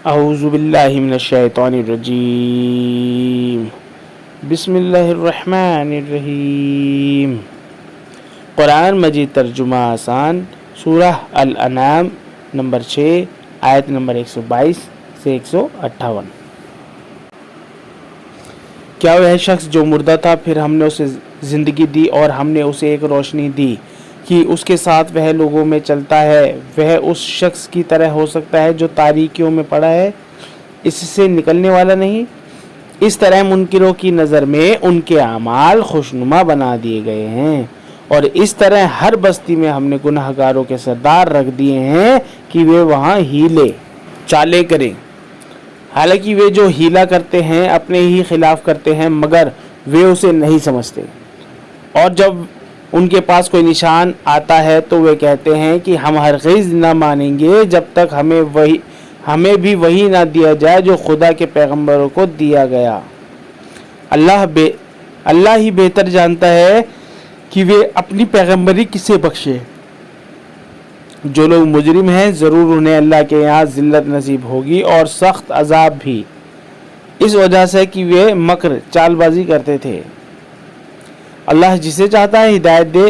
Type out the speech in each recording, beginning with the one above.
اعوذ باللہ من الشیطان الرجیم بسم اللہ الرحمن الرحیم۔ قرآن مجید ترجمہ آسان، سورہ الانعام نمبر 6 آیت نمبر 122 سے 158۔ کیا وہ شخص جو مردہ تھا پھر ہم نے اسے زندگی دی اور ہم نے اسے ایک روشنی دی کہ اس کے ساتھ وہ لوگوں میں چلتا ہے، وہ اس شخص کی طرح ہو سکتا ہے جو تاریکیوں میں پڑا ہے، اس سے نکلنے والا نہیں؟ اس طرح منکروں کی نظر میں ان کے اعمال خوشنما بنا دیے گئے ہیں، اور اس طرح ہر بستی میں ہم نے گناہگاروں کے سردار رکھ دیے ہیں کہ وہ وہاں ہیلے چالیں کریں، حالانکہ وہ جو ہیلا کرتے ہیں اپنے ہی خلاف کرتے ہیں مگر وہ اسے نہیں سمجھتے، اور جب ان کے پاس کوئی نشان آتا ہے تو وہ کہتے ہیں کہ ہم ہرگز نہ مانیں گے جب تک ہمیں بھی وہی نہ دیا جائے جو خدا کے پیغمبروں کو دیا گیا۔ اللہ ہی بہتر جانتا ہے کہ وہ اپنی پیغمبری کسے بخشے۔ جو لوگ مجرم ہیں ضرور انہیں اللہ کے یہاں ذلت نصیب ہوگی اور سخت عذاب بھی، اس وجہ سے کہ وہ مکر چال بازی کرتے تھے۔ اللہ جسے چاہتا ہے ہدایت دے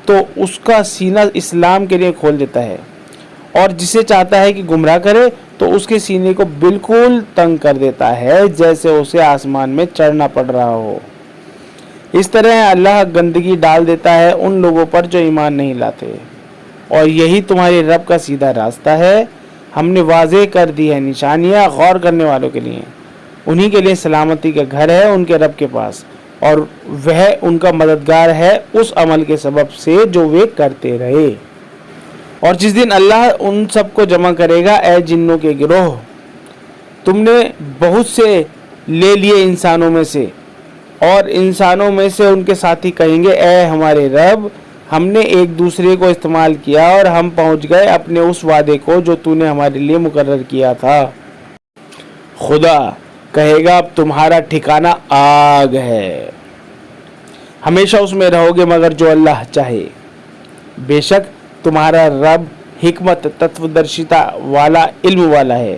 تو اس کا سینہ اسلام کے لیے کھول دیتا ہے، اور جسے چاہتا ہے کہ گمراہ کرے تو اس کے سینے کو بالکل تنگ کر دیتا ہے جیسے اسے آسمان میں چڑھنا پڑ رہا ہو۔ اس طرح اللہ گندگی ڈال دیتا ہے ان لوگوں پر جو ایمان نہیں لاتے، اور یہی تمہارے رب کا سیدھا راستہ ہے۔ ہم نے واضح کر دی ہے نشانیاں غور کرنے والوں کے لیے، انہی کے لیے سلامتی کا گھر ہے ان کے رب کے پاس، اور وہ ان کا مددگار ہے اس عمل کے سبب سے جو وہ کرتے رہے۔ اور جس دن اللہ ان سب کو جمع کرے گا، اے جنوں کے گروہ، تم نے بہت سے لے لیے انسانوں میں سے، اور انسانوں میں سے ان کے ساتھی کہیں گے اے ہمارے رب، ہم نے ایک دوسرے کو استعمال کیا اور ہم پہنچ گئے اپنے اس وعدے کو جو تو نے ہمارے لیے مقرر کیا تھا۔ خدا کہے گا اب تمہارا ٹھکانہ آگ ہے، ہمیشہ اس میں رہو گے مگر جو اللہ چاہے۔ بے شک تمہارا رب حکمت، تتودرشیتا والا، علم والا ہے۔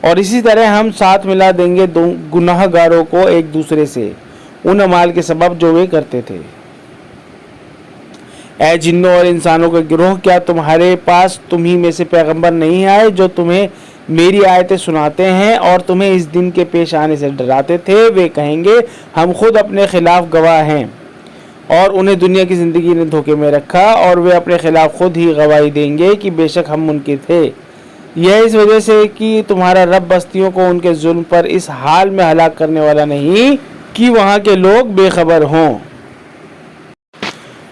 اور اسی طرح ہم ساتھ ملا دیں گے گناہ گاروں کو ایک دوسرے سے ان اعمال کے سبب جو وہ کرتے تھے۔ اے جنوں اور انسانوں کے گروہ، کیا تمہارے پاس تمہیں میں سے پیغمبر نہیں آئے جو تمہیں میری آیتیں سناتے ہیں اور تمہیں اس دن کے پیش آنے سے ڈراتے تھے؟ وہ کہیں گے ہم خود اپنے خلاف گواہ ہیں، اور انہیں دنیا کی زندگی نے دھوکے میں رکھا، اور وہ اپنے خلاف خود ہی گواہی دیں گے کہ بے شک ہم منکر تھے۔ یہ اس وجہ سے کہ تمہارا رب بستیوں کو ان کے ظلم پر اس حال میں ہلاک کرنے والا نہیں کہ وہاں کے لوگ بے خبر ہوں،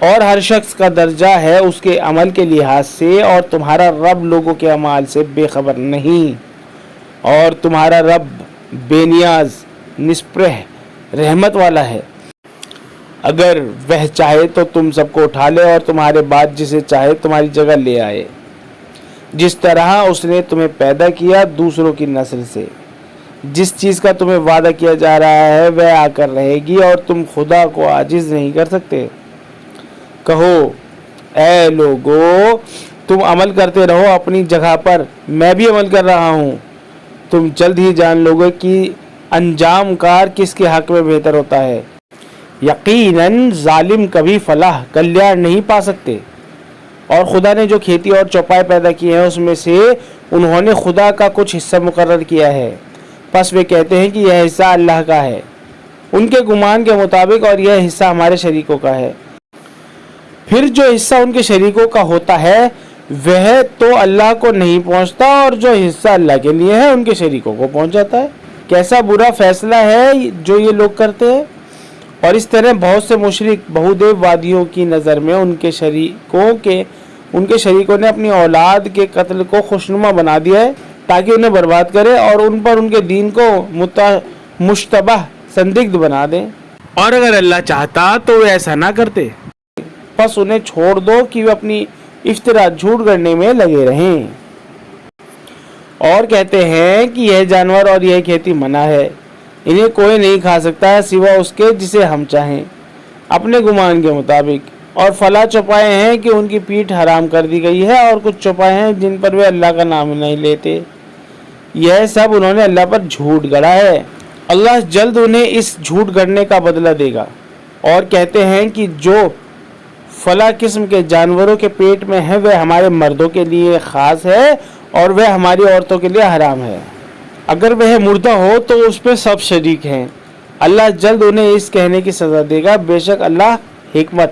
اور ہر شخص کا درجہ ہے اس کے عمل کے لحاظ سے، اور تمہارا رب لوگوں کے اعمال سے بے خبر نہیں، اور تمہارا رب بے نیاز، نسپرہ، رحمت والا ہے۔ اگر وہ چاہے تو تم سب کو اٹھا لے اور تمہارے بعد جسے چاہے تمہاری جگہ لے آئے، جس طرح اس نے تمہیں پیدا کیا دوسروں کی نسل سے۔ جس چیز کا تمہیں وعدہ کیا جا رہا ہے وہ آ کر رہے گی، اور تم خدا کو عاجز نہیں کر سکتے۔ کہو اے لوگو، تم عمل کرتے رہو اپنی جگہ پر، میں بھی عمل کر رہا ہوں، تم جلد ہی جان لوگے کہ انجام کار کس کے حق میں بہتر ہوتا ہے۔ یقیناً ظالم کبھی فلاح کلیان نہیں پا سکتے۔ اور خدا نے جو کھیتی اور چوپائے پیدا کی ہیں اس میں سے انہوں نے خدا کا کچھ حصہ مقرر کیا ہے، پس وہ کہتے ہیں کہ یہ حصہ اللہ کا ہے ان کے گمان کے مطابق، اور یہ حصہ ہمارے شریکوں کا ہے۔ پھر جو حصہ ان کے شریکوں کا ہوتا ہے وہ تو اللہ کو نہیں پہنچتا، اور جو حصہ اللہ کے لیے ہے ان کے شریکوں کو پہنچ جاتا ہے۔ کیسا برا فیصلہ ہے جو یہ لوگ کرتے ہیں۔ اور اس طرح بہت سے مشرک بہودیو وادیوں کی نظر میں ان کے شریکوں نے اپنی اولاد کے قتل کو خوشنما بنا دیا ہے تاکہ انہیں برباد کرے اور ان پر ان کے دین کو مشتبہ سندگدھ بنا دیں، اور اگر اللہ چاہتا تو وہ ایسا نہ کرتے۔ پس انہیں چھوڑ دو کہ وہ اپنی افطرا جھوٹ گڑنے میں لگے رہیں، اور کہتے ہیں کہ یہ جانور اور یہ کھیتی منع ہے، انہیں کوئی نہیں کھا سکتا ہے سوا اس کے جسے ہم چاہیں اپنے گمان کے مطابق۔ اور فلاں چوپائے ہیں کہ ان کی پیٹھ حرام کر دی گئی ہے، اور کچھ چوپائے ہیں جن پر وہ اللہ کا نام نہیں لیتے۔ یہ سب انہوں نے اللہ پر جھوٹ گڑا ہے۔ اللہ جلد انہیں اس جھوٹ گڑنے کا بدلہ دے گا۔ اور کہتے ہیں کہ جو فلاں قسم کے جانوروں کے پیٹ میں ہے وہ ہمارے مردوں کے لیے خاص ہے اور وہ ہماری عورتوں کے لیے حرام ہے، اگر وہ مردہ ہو تو اس پہ سب شریک ہیں۔ اللہ جلد انہیں اس کہنے کی سزا دے گا، بے شک اللہ حکمت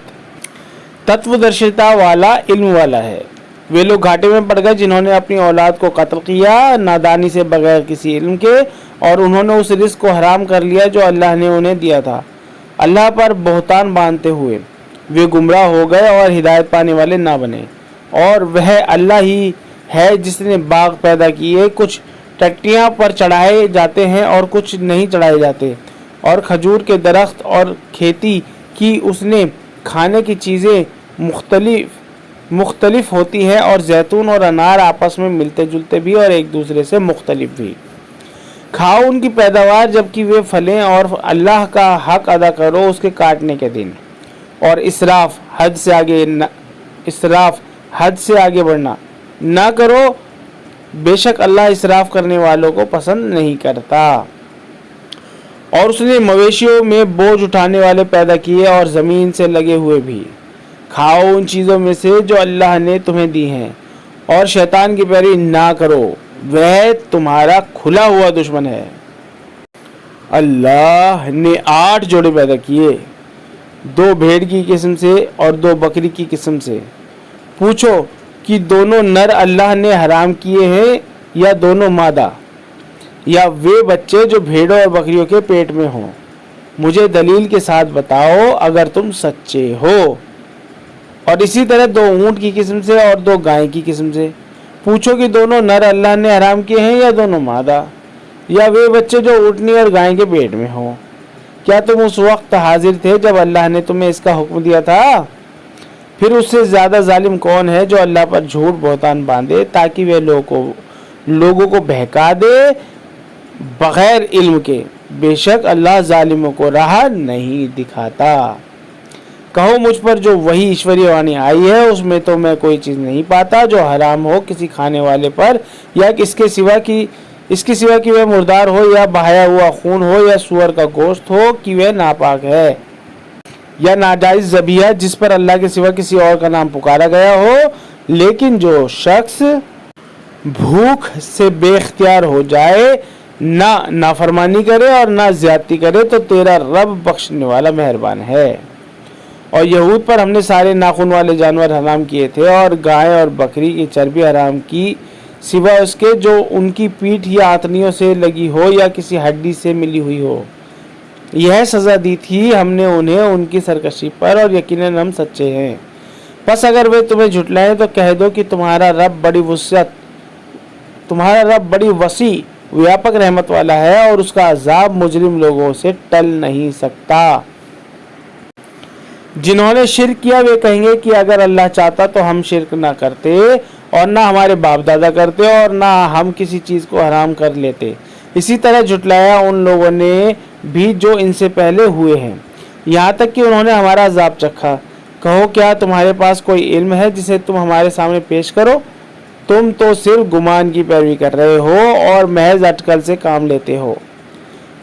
تتودرشتا والا علم والا ہے۔ وہ لوگ گھاٹے میں پڑ گئے جنہوں نے اپنی اولاد کو قتل کیا نادانی سے بغیر کسی علم کے، اور انہوں نے اس رزق کو حرام کر لیا جو اللہ نے انہیں دیا تھا اللہ پر بہتان باندھتے ہوئے۔ وہ گمراہ ہو گئے اور ہدایت پانے والے نہ بنے۔ اور وہ اللہ ہی ہے جس نے باغ پیدا کیے، کچھ ٹٹیاں پر چڑھائے جاتے ہیں اور کچھ نہیں چڑھائے جاتے، اور کھجور کے درخت اور کھیتی کی اس نے کھانے کی چیزیں مختلف ہوتی ہیں، اور زیتون اور انار آپس میں ملتے جلتے بھی اور ایک دوسرے سے مختلف بھی۔ کھاؤ ان کی پیداوار جبکہ وہ پھلیں، اور اللہ کا حق ادا کرو اس کے کاٹنے کے دن، اور اسراف حد سے آگے بڑھنا نہ کرو، بے شک اللہ اسراف کرنے والوں کو پسند نہیں کرتا۔ اور اس نے مویشیوں میں بوجھ اٹھانے والے پیدا کیے اور زمین سے لگے ہوئے بھی۔ کھاؤ ان چیزوں میں سے جو اللہ نے تمہیں دی ہیں، اور شیطان کی پیروی نہ کرو، وہ تمہارا کھلا ہوا دشمن ہے۔ اللہ نے 8 جوڑے پیدا کیے، 2 بھیڑ کی قسم سے اور 2 بکری کی قسم سے۔ پوچھو کہ دونوں نر اللہ نے حرام کیے ہیں یا دونوں مادہ، یا وہ بچے جو بھیڑوں اور بکریوں کے پیٹ میں ہوں؟ مجھے دلیل کے ساتھ بتاؤ اگر تم سچے ہو۔ اور اسی طرح 2 اونٹ کی قسم سے اور 2 گائے کی قسم سے۔ پوچھو کہ دونوں نر اللہ نے حرام کیے ہیں یا دونوں مادہ، یا وہ بچے جو اونٹنی اور گائے کے پیٹ میں ہوں؟ کیا تم اس وقت حاضر تھے جب اللہ نے تمہیں اس کا حکم دیا تھا؟ پھر اس سے زیادہ ظالم کون ہے جو اللہ پر جھوٹ بہتان باندھے تاکہ وہ لوگوں کو بہکا دے بغیر علم کے؟ بے شک اللہ ظالموں کو راہ نہیں دکھاتا۔ کہو مجھ پر جو وحی ایشوری وانی آئی ہے اس میں تو میں کوئی چیز نہیں پاتا جو حرام ہو کسی کھانے والے پر، یا اس کے سوا کہ وہ مردار ہو یا بہایا ہوا خون ہو یا سور کا گوشت ہو کہ وہ ناپاک ہے، یا ناجائز ذبیحہ جس پر اللہ کے سوا کسی اور کا نام پکارا گیا ہو۔ لیکن جو شخص بھوک سے بے اختیار ہو جائے، نہ نافرمانی کرے اور نہ زیادتی کرے، تو تیرا رب بخشنے والا مہربان ہے۔ اور یہود پر ہم نے سارے ناخن والے جانور حرام کیے تھے، اور گائے اور بکری کی چربی حرام کی سوا اس کے جو ان کی پیٹھ یا آنتڑیوں سے لگی ہو یا کسی ہڈی سے ملی ہوئی ہو۔ یہ سزا دی تھی ہم نے انہیں ان کی سرکشی پر، اور یقیناً ہم سچے ہیں۔ پس اگر وہ تمہیں جھٹلائیں تو کہہ دو کہ تمہارا رب بڑی وسیع ویاپک رحمت والا ہے، اور اس کا عذاب مجرم لوگوں سے ٹل نہیں سکتا۔ جنہوں نے شرک کیا وہ کہیں گے کہ اگر اللہ چاہتا تو ہم شرک نہ کرتے، اور نہ ہمارے باپ دادا کرتے، اور نہ ہم کسی چیز کو حرام کر لیتے۔ اسی طرح جھٹلایا ان لوگوں نے بھی جو ان سے پہلے ہوئے ہیں، یہاں تک کہ انہوں نے ہمارا عذاب چکھا۔ کہو کیا تمہارے پاس کوئی علم ہے جسے تم ہمارے سامنے پیش کرو؟ تم تو صرف گمان کی پیروی کر رہے ہو اور محض اٹکل سے کام لیتے ہو۔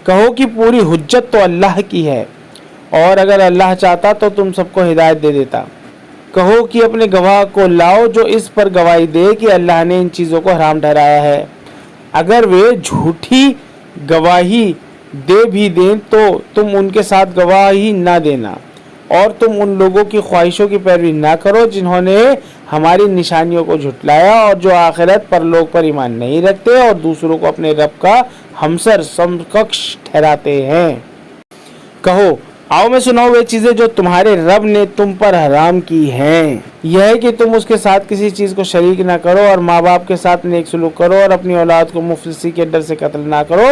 کہو کہ پوری حجت تو اللہ کی ہے، اور اگر اللہ چاہتا تو تم سب کو ہدایت دے دیتا۔ کہو کہ اپنے گواہ کو لاؤ جو اس پر گواہی دے کہ اللہ نے ان چیزوں کو حرام ٹھہرایا ہے۔ اگر وہ جھوٹی گواہی دے بھی دیں تو تم ان کے ساتھ گواہی نہ دینا، اور تم ان لوگوں کی خواہشوں کی پیروی نہ کرو جنہوں نے ہماری نشانیوں کو جھٹلایا، اور جو آخرت پر لوگ پر ایمان نہیں رکھتے اور دوسروں کو اپنے رب کا ہمسر سمکش ٹھہراتے ہیں۔ کہو آؤ میں سناؤں وہ چیزیں جو تمہارے رب نے تم پر حرام کی ہیں۔ یہ ہے کہ تم اس کے ساتھ کسی چیز کو شریک نہ کرو، اور ماں باپ کے ساتھ نیک سلوک کرو، اور اپنی اولاد کو مفلسی کے ڈر سے قتل نہ کرو۔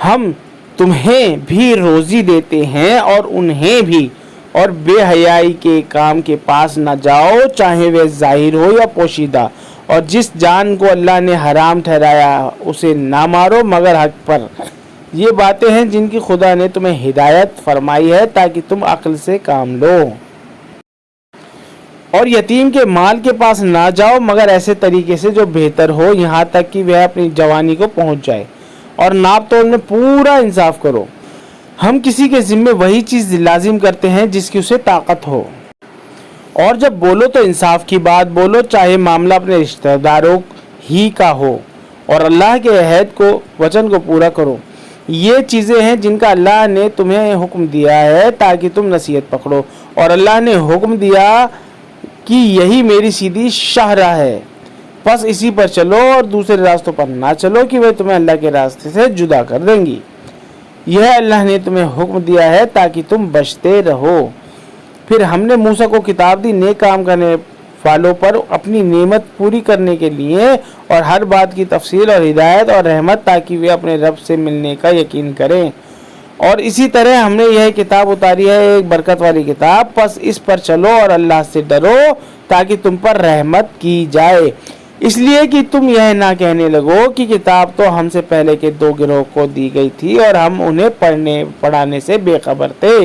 ہم تمہیں بھی روزی دیتے ہیں اور انہیں بھی، اور بے حیائی کے کام کے پاس نہ جاؤ چاہے وہ ظاہر ہو یا پوشیدہ، اور جس جان کو اللہ نے حرام ٹھہرایا اسے نہ مارو مگر حق پر۔ یہ باتیں ہیں جن کی خدا نے تمہیں ہدایت فرمائی ہے تاکہ تم عقل سے کام لو۔ اور یتیم کے مال کے پاس نہ جاؤ مگر ایسے طریقے سے جو بہتر ہو، یہاں تک کہ وہ اپنی جوانی کو پہنچ جائے، اور ناپ تول میں پورا انصاف کرو۔ ہم کسی کے ذمے وہی چیز لازم کرتے ہیں جس کی اسے طاقت ہو، اور جب بولو تو انصاف کی بات بولو، چاہے معاملہ اپنے رشتہ داروں ہی کا ہو، اور اللہ کے عہد کو، وچن کو پورا کرو۔ یہ چیزیں ہیں جن کا اللہ نے تمہیں حکم دیا ہے تاکہ تم نصیحت پکڑو، اور اللہ نے حکم دیا کہ یہی میری سیدھی شاہراہ ہے، بس اسی پر چلو اور دوسرے راستوں پر نہ چلو کہ وہ تمہیں اللہ کے راستے سے جدا کر دیں گی۔ یہ اللہ نے تمہیں حکم دیا ہے تاکہ تم بچتے رہو۔ پھر ہم نے موسیٰ کو کتاب دی نیک کام کرنے والوں پر اپنی نعمت پوری کرنے کے لیے، اور ہر بات کی تفصیل اور ہدایت اور رحمت، تاکہ وہ اپنے رب سے ملنے کا یقین کریں۔ اور اسی طرح ہم نے یہ کتاب اتاری ہے، ایک برکت والی کتاب، پس اس پر چلو اور اللہ سے ڈرو تاکہ تم پر رحمت کی جائے، اس لیے کہ تم یہ نہ کہنے لگو کہ کتاب تو ہم سے پہلے کے 2 گروہ کو دی گئی تھی اور ہم انہیں پڑھانے سے بے خبر تھے،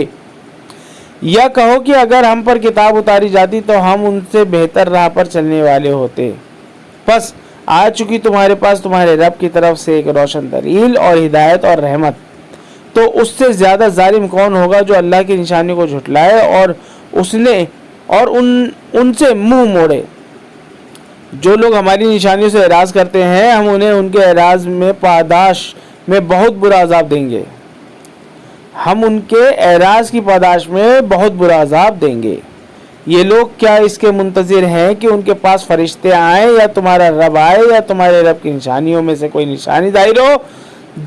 یا کہو کہ اگر ہم پر کتاب اتاری جاتی تو ہم ان سے بہتر راہ پر چلنے والے ہوتے۔ پس آ چکی تمہارے پاس تمہارے رب کی طرف سے ایک روشن دلیل اور ہدایت اور رحمت، تو اس سے زیادہ ظالم کون ہوگا جو اللہ کی نشانی کو جھٹلائے اور ان سے منہ موڑے۔ جو لوگ ہماری نشانیوں سے اعراض کرتے ہیں، ہم انہیں ان کے اعراض میں پاداش میں بہت برا عذاب دیں گے۔ ہم ان کے اعراض کی پاداش میں بہت برا عذاب دیں گے۔ یہ لوگ کیا اس کے منتظر ہیں کہ ان کے پاس فرشتے آئیں، یا تمہارا رب آئے، یا تمہارے رب کی نشانیوں میں سے کوئی نشانی ظاہر ہو؟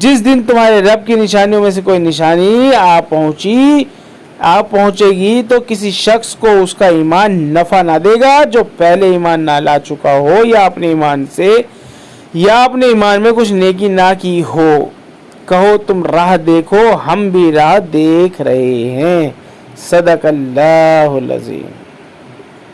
جس دن تمہارے رب کی نشانیوں میں سے کوئی نشانی آپ پہنچے گی تو کسی شخص کو اس کا ایمان نفع نہ دے گا جو پہلے ایمان نہ لا چکا ہو، یا اپنے ایمان میں کچھ نیکی نہ کی ہو۔ کہو تم راہ دیکھو، ہم بھی راہ دیکھ رہے ہیں۔ صدق اللہ العظیم۔